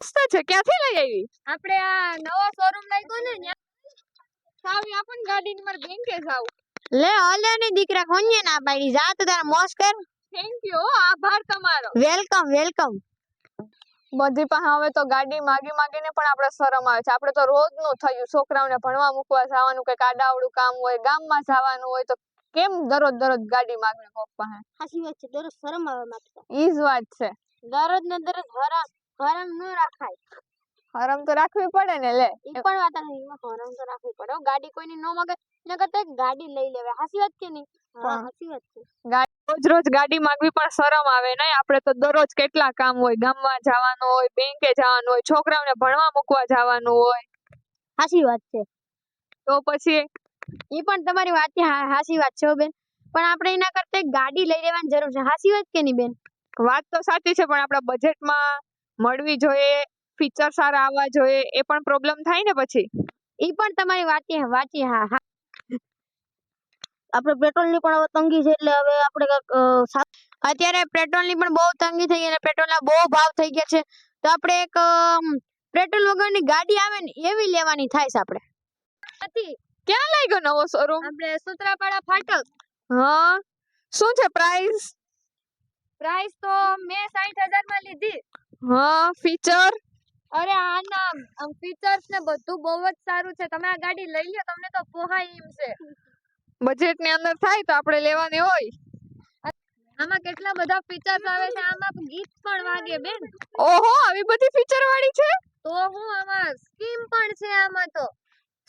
મસ્ત છે. ક્યાંથી લઈ આવી? આપણે આ નવો શોરૂમ લાગ્યો ને ન્યા સાવી આપણ ગાડીની માર બેંકે જાવ. લે ઓલે ની દીકરા કોને ના પાડી જા તો તારા મોસ કર. થેન્ક યુ આભાર તમારો. Welcome welcome. બધી પાસે હવે તો ગાડી માગીને પણ આપણે શરમ આવે છે. આપણે તો રોજનું થયું, છોકરાઓને ભણવા મૂકવા જવાનું, કઈક આડાવડું કામ હોય, ગામમાં જવાનું હોય તો કેમ દરરોજ ગાડી માગે કોક પાસે? સાચી વાત છે, દરરોજ શરમ આવે માથે. ઈ જ વાત છે. દરરોજ ને દરરોજ હરામ ન રાખાય. હરમ તો રાખવી પડે ને. લે ઈ પણ વાત નથી, હરામ તો રાખવી પડે. ગાડી કોઈની ન મગે ને કરતા ગાડી લઈ લેવે. સાચી વાત કે નહીં? હા સાચી વાત છે. રોજ ગાડી માંગવી પણ શરમ આવે નહીં. આપણે તો દરરોજ કેટલા કામ હોય, ગામમાં જવાનું હોય, બેંકે જવાનું હોય, છોકરાઓને ભણવા મૂકવા જવાનું હોય. સાચી વાત છે. તો પછી ઈ પણ તમારી વાત સાચી વાત છે બેન, પણ આપણે એના કરતા ગાડી લઈ લેવાની જરૂર છે. સાચી વાત કે નહીં બેન? વાત તો સાચી છે, પણ આપણા બજેટમાં મળવી જોઈએ, ફીચર સારા આવવા જોઈએ. એ પણ પ્રોબ્લેમ થાય ને પછી. ઈ પણ તમારી વાત વાંચી. હા આપણે પેટ્રોલ ની પણ હવે તંગી છે, એટલે હવે આપણે અત્યારે પેટ્રોલ ની પણ બહુ તંગી થઈ ગઈ છે. પેટ્રોલ ના બહુ ભાવ થઈ ગયા છે, તો આપણે એક પેટ્રોલ વગરની ગાડી આવે ને એવી લેવાની થાય છે આપણે. ક્યાં લઈ ગયો નવો શોરૂમ? આપણે સુત્રાપાડા ફાટક. હા, શું છે પ્રાઇસ? પ્રાઇસ તો મેં 60,000 માં લીધી. હા, ફીચર? અરે આના ફીચર્સ ને બધું બહુ જ સારું છે. તમે આ ગાડી લઈ લ્યો, તમને તો પોહાય એમ છે. બજેટ ની અંદર થાય તો આપણે લેવાની હોય. આમાં કેટલા બધા ફીચર્સ આવે છે. આમાં ગીત પણ વાગે બેન. ઓહો, આવી બધી ફીચર વાળી છે? તો હું આમાં સ્કીમ પણ છે. આમાં તો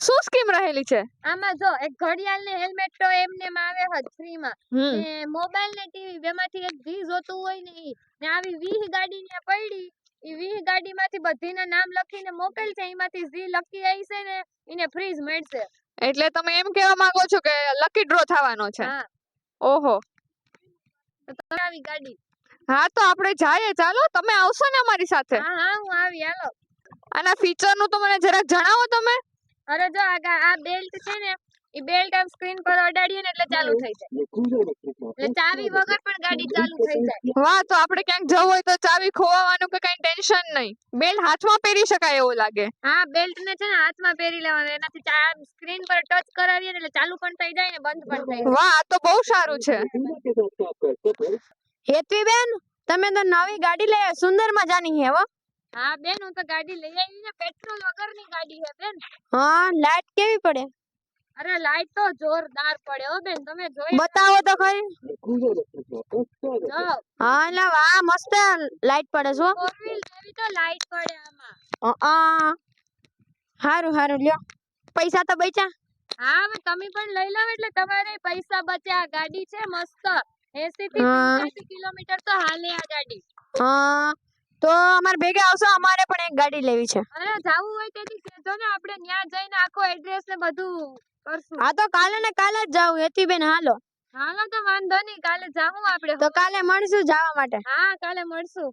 શું સ્કીમ રહેલી છે? આમાં જો એક ઘડિયાળ ને હેલ્મેટ તો એમને આવે જ ફ્રી માં, ને મોબાઈલ ને ટીવી બેમાંથી એક જી જોતું હોય ને ઈ, ને આવી 20 ગાડી ને પડી, ઈ 20 ગાડી માંથી બધીના નામ લખીને મોકલ છે. એમાંથી જી લકી આવી છે ને એને ફ્રીજ મળશે. એટલે તમે એમ કહેવા માંગો છો કે લકી ડ્રો થવાનો છે? હા. ઓહો, તો આવી ગાડી. હા તો આપણે જઈએ. ચાલો, તમે આવશો ને અમારી સાથે? હા હું આવી. હાલો. આના ફીચર નું તો મને જરાક જણાવો તમે. અરે જો આ બેલ્ટ છે ને, ઈ બેલ્ટ આમ સ્ક્રીન પર અડાડીએ ને એટલે ચાલુ થઈ જાય. એટલે ચાવી વગર પણ ગાડી ચાલુ થઈ જાય. વાહ, તો આપણે ક્યાંક જવું હોય તો ચાવી ખોવાનું કે કઈ ટેન્શન નહીં. બેલ્ટ હાથમાં પહેરી શકાય એવું લાગે. હા, બેલ્ટ ને છે ને હાથમાં પહેરી લેવાનું. એનાથી સ્ક્રીન પર ટચ કરાવીએ ને એટલે ચાલુ પણ થઈ જાય ને બંધ પણ થઈ જાય. વાહ, આ તો બહુ સારું છે. હેતવી બેન, તમે તો નવી ગાડી લઈ સુંદર મજાની હે હો. હા બેન, હું તો ગાડી લઈ આવી ને પેટ્રોલ વગરની ગાડી છે બેન. હા, લાઈટ કેવી પડે? અરે લાઈટ તો જોરદાર પડે હો બેન, તમે જોઈ બતાવો તો ખરી. જો હા લા, વાહ મસ્ત લાઈટ પડે છો. ફોર વ્હીલ જેવી તો લાઈટ પડે આમાં. હારું લ્યો, પૈસા તો બચ્યા. હા, તમે પણ લઈ લો એટલે તમારે પૈસા બચે. આ ગાડી છે મસ્ત. 80 થી 85 કિલોમીટર તો હાલે આ ગાડી. તો અમાર ભેગા આવશો? અમારે પણ એક ગાડી લેવી છે. અરે જાવું હોય તેથી કહેજો ને, આપણે ત્યાં જઈને આખો એડ્રેસ ને બધું કરશું. હા તો કાલે ને કાલે જ જાવું. હેતી બેન હાલો. હાલો તો વાંધો નહીં, કાલે જાવું આપણે. તો કાલે મળશું જવા માટે. હા, કાલે મળશું.